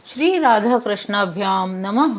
श्री राधा कृष्णाभ्याम नमः।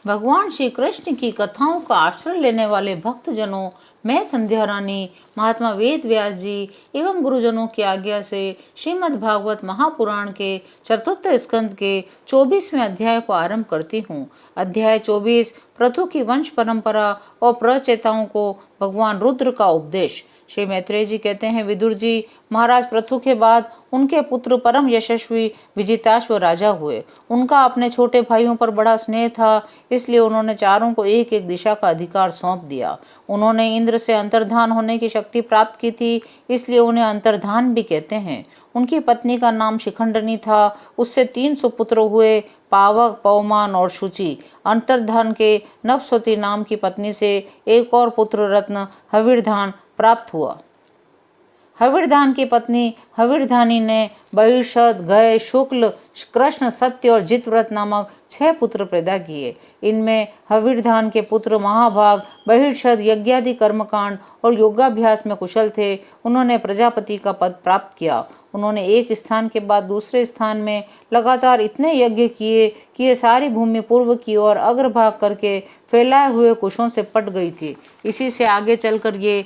भगवान श्री कृष्ण की कथाओं का आश्रय लेने वाले भक्तजनों, मैं संध्या रानी महात्मा वेद व्यास जी एवं गुरुजनों की आज्ञा से श्रीमद् भागवत महापुराण के चतुर्थ स्कंद के 24वें अध्याय को आरंभ करती हूँ। अध्याय 24 पृथु की वंश परंपरा और प्रचेताओं को भगवान रुद्र का उपदेश। श्री मैत्रेय जी कहते हैं, विदुर जी, महाराज पृथु के बाद उनके पुत्र परम यशस्वी विजिताश्व राजा हुए। उनका अपने छोटे भाइयों पर बड़ा स्नेह था, इसलिए उन्होंने चारों को एक एक दिशा का अधिकार सौंप दिया। उन्होंने इंद्र से अंतर्धान होने की शक्ति प्राप्त की थी, इसलिए उन्हें अंतर्धान भी कहते हैं। उनकी पत्नी का नाम शिखंडनी था। उससे 3 सुपुत्र हुए, पावक, पवमान और शुचि। अंतर्धान के नवसती नाम की पत्नी से एक और पुत्र रत्न हविर्धान प्राप्त हुआ। हविर्धान की पत्नी हविर्धानी ने बहिषद, गय, शुक्ल, कृष्ण, सत्य और जितव्रत नामक 6 पुत्र पैदा किए। इनमें हविर्धान के पुत्र महाभाग, बहिषद यज्ञादि कर्मकांड और योगाभ्यास में कुशल थे। उन्होंने प्रजापति का पद प्राप्त किया। उन्होंने एक स्थान के बाद दूसरे स्थान में लगातार इतने यज्ञ किए कि ये सारी भूमि पूर्व की ओर अग्रभाग करके फैलाए हुए कुशों से पट गई थी। इसी से आगे चलकर ये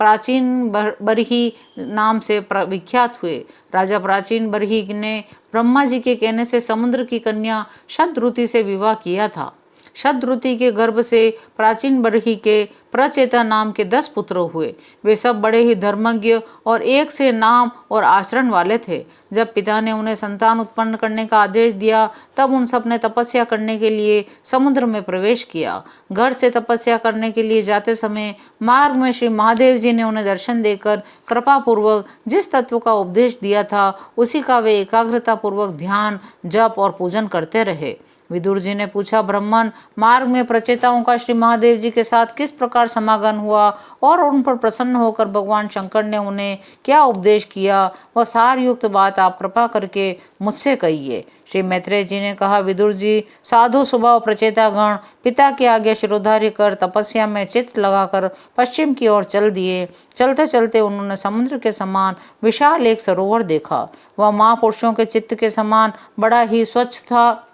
प्राचीन बरही नाम से विख्यात हुए। राजा प्राचीन बरही ने ब्रह्मा जी के कहने से समुद्र की कन्या शतद्रुति से विवाह किया था। शतद्रुति के गर्भ से प्राचीन बरही के प्रचेता नाम के 10 पुत्र हुए। वे सब बड़े ही धर्मज्ञ और एक से नाम और आचरण वाले थे। जब पिता ने उन्हें संतान उत्पन्न करने का आदेश दिया, तब उन सब ने तपस्या करने के लिए समुद्र में प्रवेश किया। घर से तपस्या करने के लिए जाते समय मार्ग में श्री महादेव जी ने उन्हें दर्शन देकर कृपा पूर्वक जिस तत्व का उपदेश दिया था, उसी का वे एकाग्रता पूर्वक ध्यान, जप और पूजन करते रहे। विदुर जी ने पूछा, ब्राह्मण, मार्ग में प्रचेताओं का श्री महादेव जी के साथ किस प्रकार समागम हुआ और उन पर प्रसन्न होकर भगवान शंकर ने उन्हें क्या उपदेश किया, वह सार युक्त बात आप कृपा करके मुझसे कहिए। श्री मैत्रेय जी ने कहा, विदुर जी, साधु स्वभाव प्रचेतागण पिता की आज्ञा शिरोधार्य कर तपस्या में चित्त लगाकर पश्चिम की ओर चल दिए। चलते चलते उन्होंने समुद्र के समान विशाल एक सरोवर देखा। वह महापुरुषों के चित्त के समान बड़ा ही स्वच्छ था।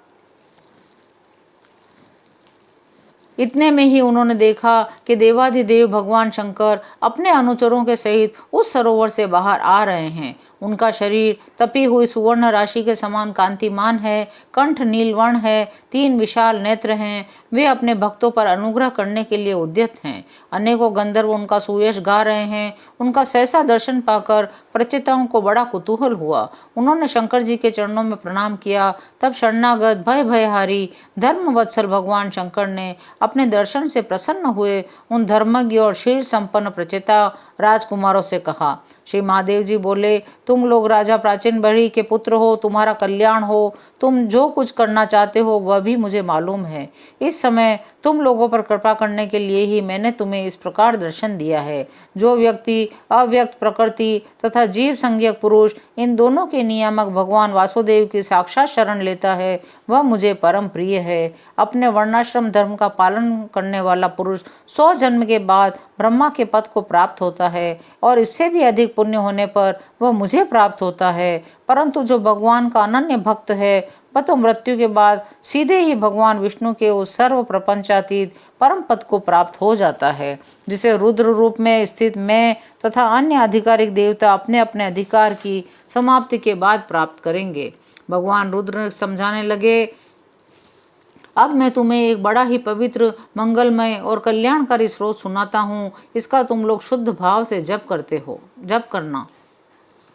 इतने में ही उन्होंने देखा कि देवाधिदेव भगवान शंकर अपने अनुचरों के सहित उस सरोवर से बाहर आ रहे हैं। उनका शरीर तपी हुई सुवर्ण राशि के समान कांतिमान है, कंठ नीलवर्ण है, 3 विशाल नेत्र हैं। वे अपने भक्तों पर अनुग्रह करने के लिए उद्यत हैं। अनेकों गंधर्व उनका सुयश गा रहे हैं। उनका सहसा दर्शन पाकर प्रचेताओं को बड़ा कुतूहल हुआ। उन्होंने शंकर जी के चरणों में प्रणाम किया। तब शरणागत भयहारी धर्मवत्सल भगवान शंकर ने अपने दर्शन से प्रसन्न हुए उन धर्मज्ञ और शील संपन्न प्रचेता राजकुमारों से कहा। श्री महादेव जी बोले, तुम लोग राजा प्राचीन बरही के पुत्र हो, तुम्हारा कल्याण हो। तुम जो कुछ करना चाहते हो वह भी मुझे मालूम है। इस समय तुम लोगों पर कृपा करने के लिए ही मैंने तुम्हें इस प्रकार दर्शन दिया है। जो व्यक्ति अव्यक्त प्रकृति तथा जीव संज्ञक पुरुष, इन दोनों के नियामक भगवान वासुदेव की साक्षात शरण लेता है, वह मुझे परम प्रिय है। अपने वर्णाश्रम धर्म का पालन करने वाला पुरुष 100 जन्म के बाद ब्रह्मा के पद को प्राप्त होता है और इससे भी अधिक पुण्य होने पर वह मुझे प्राप्त होता है। परंतु जो भगवान का अनन्य भक्त है, वह तो मृत्यु के बाद सीधे ही भगवान विष्णु के उस सर्व प्रपंचातीत परम पद को प्राप्त हो जाता है, जिसे रुद्र रूप में स्थित मैं तथा अन्य आधिकारिक देवता अपने अपने अधिकार की समाप्ति के बाद प्राप्त करेंगे। भगवान रुद्र समझाने लगे, अब मैं तुम्हें एक बड़ा ही पवित्र, मंगलमय और कल्याणकारी स्रोत सुनाता हूँ। इसका तुम लोग शुद्ध भाव से जप करना।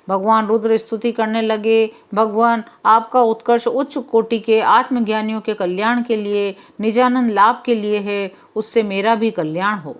भगवान रुद्र स्तुति करने लगे, भगवान, आपका उत्कर्ष उच्च कोटि के आत्मज्ञानियों के कल्याण के लिए, निजानंद लाभ के लिए है। उससे मेरा भी कल्याण हो।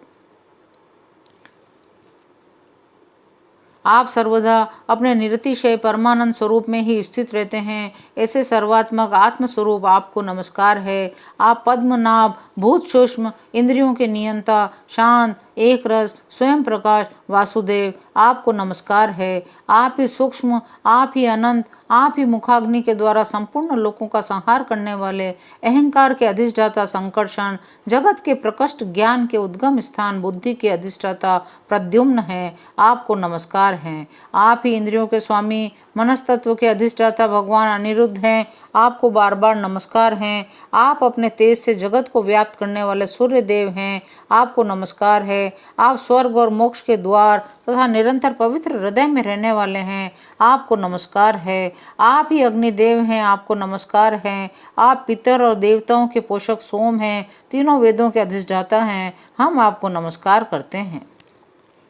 आप सर्वदा अपने निरतिशय परमानंद स्वरूप में ही स्थित रहते हैं। ऐसे सर्वात्मक आत्मस्वरूप आपको नमस्कार है। आप पद्मनाभ, भूत सूक्ष्म, इंद्रियों के नियंता, शांत, एक रस, स्वयं प्रकाश वासुदेव, आपको नमस्कार है। आप ही सूक्ष्म, आप ही अनंत, आप ही मुखाग्नि के द्वारा संपूर्ण लोकों का संहार करने वाले, अहंकार के अधिष्ठाता संकर्षण, जगत के प्रकृष्ट ज्ञान के उद्गम स्थान, बुद्धि के अधिष्ठाता प्रद्युम्न है। आपको नमस्कार है। आप ही इंद्रियों के स्वामी मनस्तत्व के अधिष्ठाता भगवान अनिरुद्ध हैं, आपको बार बार नमस्कार हैं। आप अपने तेज से जगत को व्याप्त करने वाले सूर्य देव हैं, आपको नमस्कार है। आप स्वर्ग और मोक्ष के द्वार तथा निरंतर पवित्र हृदय में रहने वाले हैं, आपको नमस्कार है। आप ही अग्निदेव हैं, आपको नमस्कार है। आप पितर और देवताओं के पोषक सोम हैं, तीनों वेदों के अधिष्ठाता हैं, हम आपको नमस्कार करते हैं।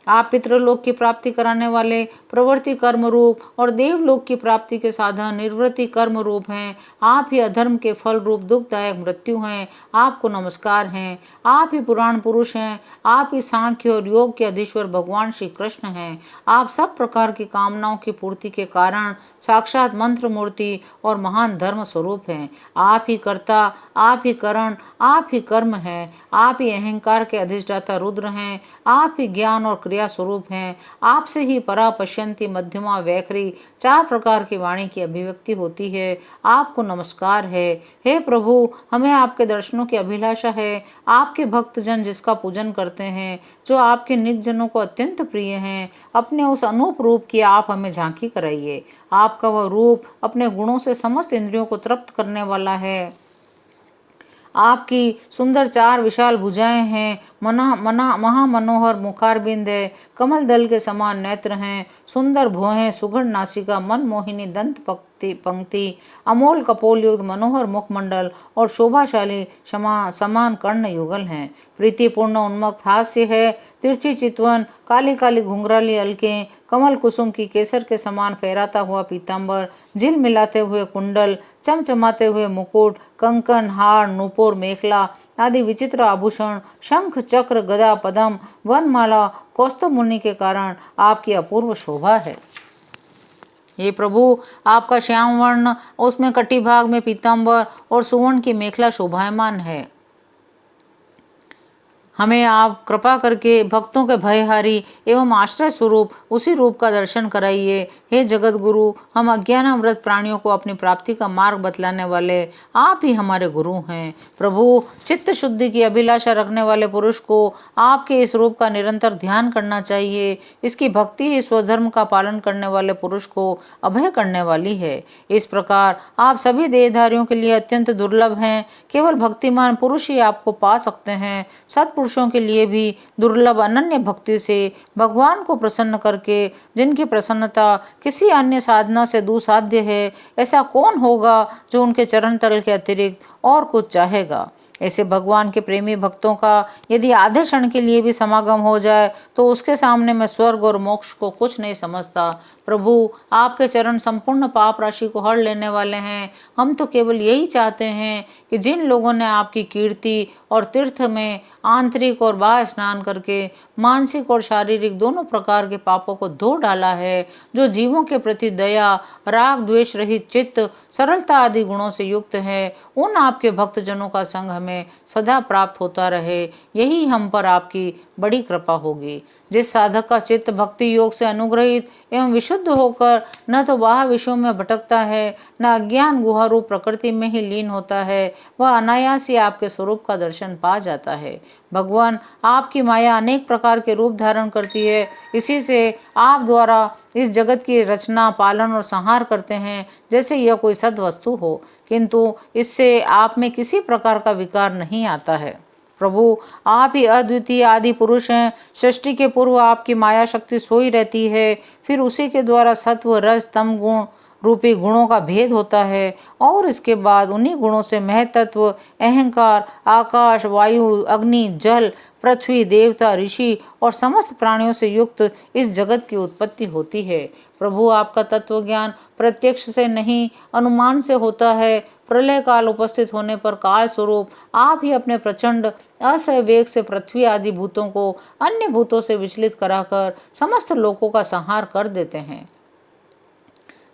आप पितृलोक की प्राप्ति कराने वाले प्रवृत्ति कर्म रूप और देवलोक की प्राप्ति के साधन निर्वृत्ति कर्म रूप हैं। आप ही अधर्म के फल रूप दुखदायक मृत्यु हैं, आपको नमस्कार हैं। आप ही पुराण पुरुष हैं, आप ही सांख्य और योग के अधीश्वर भगवान श्री कृष्ण हैं। आप सब प्रकार की कामनाओं की पूर्ति के कारण साक्षात मंत्र मूर्ति और महान धर्म स्वरूप हैं। आप ही कर्ता, आप ही करण, आप ही कर्म हैं। आप ही अहंकार के अधिष्ठाता रुद्र हैं, आप ही ज्ञान और क्रिया स्वरूप हैं। आपसे ही परा पश्यंती मध्यमा वैखरी 4 प्रकार की वाणी की अभिव्यक्ति होती है, आपको नमस्कार है। हे प्रभु, हमें आपके दर्शनों की अभिलाषा है। आपके भक्तजन जिसका पूजन करते हैं, जो आपके निज जनों को अत्यंत प्रिय हैं, अपने उस अनूप रूप की आप हमें झांकी कराइए। आपका वह रूप अपने गुणों से समस्त इंद्रियों को तृप्त करने वाला है। आपकी सुंदर 4 विशाल भुजाएं हैं, महामनोहर मुखारबिंद है, कमल दल के समान नेत्र हैं, सुंदर भुहें, सुगढ़ नासिका, मन मोहिनी दंत पंक्ति, अमोल कपोल युक्त मनोहर मुखमंडल और शोभाशाली समान कर्ण युगल हैं। प्रीतिपूर्ण उन्मत्त हास्य है, तिरछी चितवन, काली काली घुंघराली अलकें, कमल कुसुम की केसर के समान फहराता हुआ पीतांबर, झिल मिलाते हुए कुंडल, चमचमाते हुए मुकुट, कंकन, हार, नूपुर, मेखला आदि विचित्र आभूषण, शंख, चक्र, गदा, पदम, वनमाला, कौस्तुभ मुनि के कारण आपकी अपूर्व शोभा है। हे प्रभु, आपका श्याम वर्ण, उसमें कटी भाग में पीतांबर और सुवर्ण की मेखला शोभायमान है। हमें आप कृपा करके भक्तों के भयहारी एवं आश्रय स्वरूप उसी रूप का दर्शन कराइए। हे जगत गुरु, हम अज्ञानामृत प्राणियों को अपनी प्राप्ति का मार्ग बतलाने वाले आप ही हमारे गुरु हैं। प्रभु, चित्त शुद्धि की अभिलाषा रखने वाले पुरुष को आपके इस रूप का निरंतर ध्यान करना चाहिए। इसकी भक्ति ही स्वधर्म का पालन करने वाले पुरुष को अभय करने वाली है। इस प्रकार आप सभी देहधारियों के लिए अत्यंत दुर्लभ हैं। केवल भक्तिमान पुरुष ही आपको पा सकते हैं। सत्पुरुषों के लिए भी दुर्लभ अनन्य भक्ति से भगवान को प्रसन्न करके, जिनकी प्रसन्नता किसी अन्य साधना से दुसाध्य है, ऐसा कौन होगा जो उनके चरण तल के अतिरिक्त और कुछ चाहेगा। ऐसे भगवान के प्रेमी भक्तों का यदि आधे क्षण के लिए भी समागम हो जाए तो उसके सामने मैं स्वर्ग और मोक्ष को कुछ नहीं समझता। प्रभु, आपके चरण संपूर्ण पाप राशि को हर लेने वाले हैं। हम तो केवल यही चाहते हैं कि जिन लोगों ने आपकी कीर्ति और तीर्थ में आंतरिक और बाह्य स्नान करके मानसिक और शारीरिक दोनों प्रकार के पापों को धो डाला है, जो जीवों के प्रति दया, राग द्वेष रहित चित्त, सरलता आदि गुणों से युक्त है, उन आपके भक्तजनों का संग हमें सदा प्राप्त होता रहे, यही हम पर आपकी बड़ी कृपा होगी। जिस साधक का चित्त भक्ति योग से अनुग्रहित एवं विशुद्ध होकर न तो बाह्य विषयों में भटकता है, न अज्ञान गुहा रूप प्रकृति में ही लीन होता है, वह अनायास ही आपके स्वरूप का दर्शन पा जाता है। भगवान, आपकी माया अनेक प्रकार के रूप धारण करती है। इसी से आप द्वारा इस जगत की रचना, पालन और संहार करते हैं, जैसे यह कोई सद वस्तु हो, किंतु इससे आप में किसी प्रकार का विकार नहीं आता है। प्रभु, आप ही अद्वितीय आदि पुरुष हैं। सृष्टि के पूर्व आपकी माया शक्ति सोई रहती है, फिर उसी के द्वारा सत्व, रज, तम गुण रूपी गुणों का भेद होता है और इसके बाद उन्हीं गुणों से महतत्व, अहंकार, आकाश, वायु, अग्नि, जल, पृथ्वी, देवता, ऋषि और समस्त प्राणियों से युक्त इस जगत की उत्पत्ति होती है। प्रभु, आपका तत्व ज्ञान प्रत्यक्ष से नहीं अनुमान से होता है। प्रलय काल उपस्थित होने पर काल स्वरूप आप ही अपने प्रचंड असह्य वेग से पृथ्वी आदि भूतों को अन्य भूतों से विचलित कराकर समस्त लोकों का संहार कर देते हैं।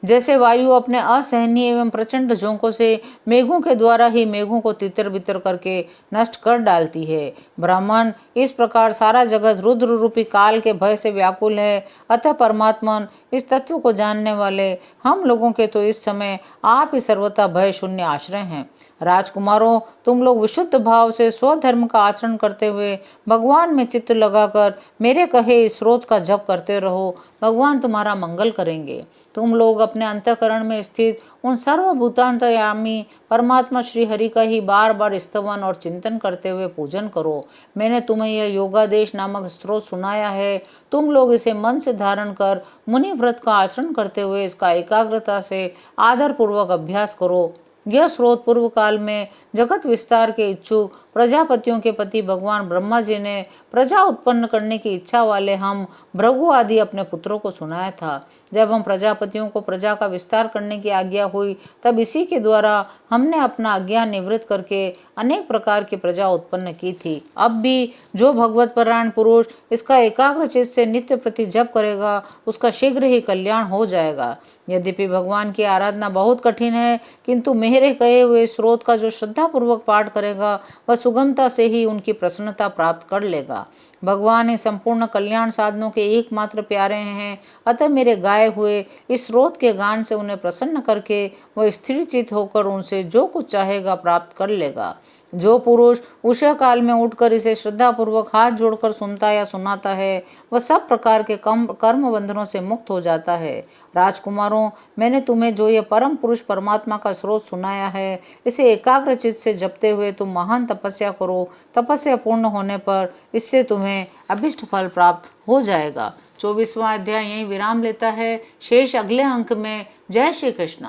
जैसे वायु अपने असहनीय एवं प्रचंड झोंकों से मेघों के द्वारा ही मेघों को तितर बितर करके नष्ट कर डालती है, ब्राह्मण, इस प्रकार सारा जगत रुद्र रूपी काल के भय से व्याकुल है। अतः परमात्मन, इस तत्व को जानने वाले हम लोगों के तो इस समय आप ही सर्वथा भय शून्य आश्रय हैं। राजकुमारों, तुम लोग विशुद्ध भाव से स्वधर्म का आचरण करते हुए भगवान में चित्त लगाकर मेरे कहे इस स्रोत का जप करते रहो। भगवान तुम्हारा मंगल करेंगे। तुम लोग अपने अंतःकरण में स्थित उन सर्वभूतांतर्यामी परमात्मा श्री हरि का ही बार बार स्तवन और चिंतन करते हुए पूजन करो। मैंने तुम्हें यह योगादेश नामक स्रोत सुनाया है। तुम लोग इसे मन से धारण कर मुनि व्रत का आचरण करते हुए इसका एकाग्रता से आदर पूर्वक अभ्यास करो। यह स्रोत पूर्व काल में जगत विस्तार के इच्छुक प्रजापतियों के पति भगवान ब्रह्मा जी ने प्रजा उत्पन्न करने की इच्छा वाले हम भृगु आदि अपने पुत्रों को सुनाया था। जब हम प्रजापतियों को प्रजा का विस्तार करने की आज्ञा हुई तब इसी के द्वारा हमने अपना अज्ञान निवृत्त करके अनेक प्रकार की प्रजा उत्पन्न की थी। अब भी जो भगवत परायण पुरुष इसका एकाग्र चित्त से नित्य प्रति जप करेगा उसका शीघ्र ही कल्याण हो जाएगा। यद्यपि भगवान की आराधना बहुत कठिन है, किंतु मेरे कहे हुए स्रोत का जो श्रद्धा पूर्वक पाठ करेगा वह सुगमता से ही उनकी प्रसन्नता प्राप्त कर लेगा। भगवान ही संपूर्ण कल्याण साधनों के एकमात्र प्यारे हैं। अतः मेरे गाए हुए इस स्रोत के गान से उन्हें प्रसन्न करके वह स्थिर चित होकर उनसे जो कुछ चाहेगा प्राप्त कर लेगा। जो पुरुष उषा काल में उठकर इसे श्रद्धा पूर्वक हाथ जोड़कर सुनता या सुनाता है वह सब प्रकार के कर्म बंधनों से मुक्त हो जाता है। राजकुमारों, मैंने तुम्हें जो यह परम पुरुष परमात्मा का स्रोत सुनाया है इसे एकाग्र चित्त से जपते हुए तुम महान तपस्या करो। तपस्या पूर्ण होने पर इससे तुम्हें अभिष्ट फल प्राप्त हो जाएगा। 24वां अध्याय यहीं विराम लेता है। शेष अगले अंक में। जय श्री कृष्ण।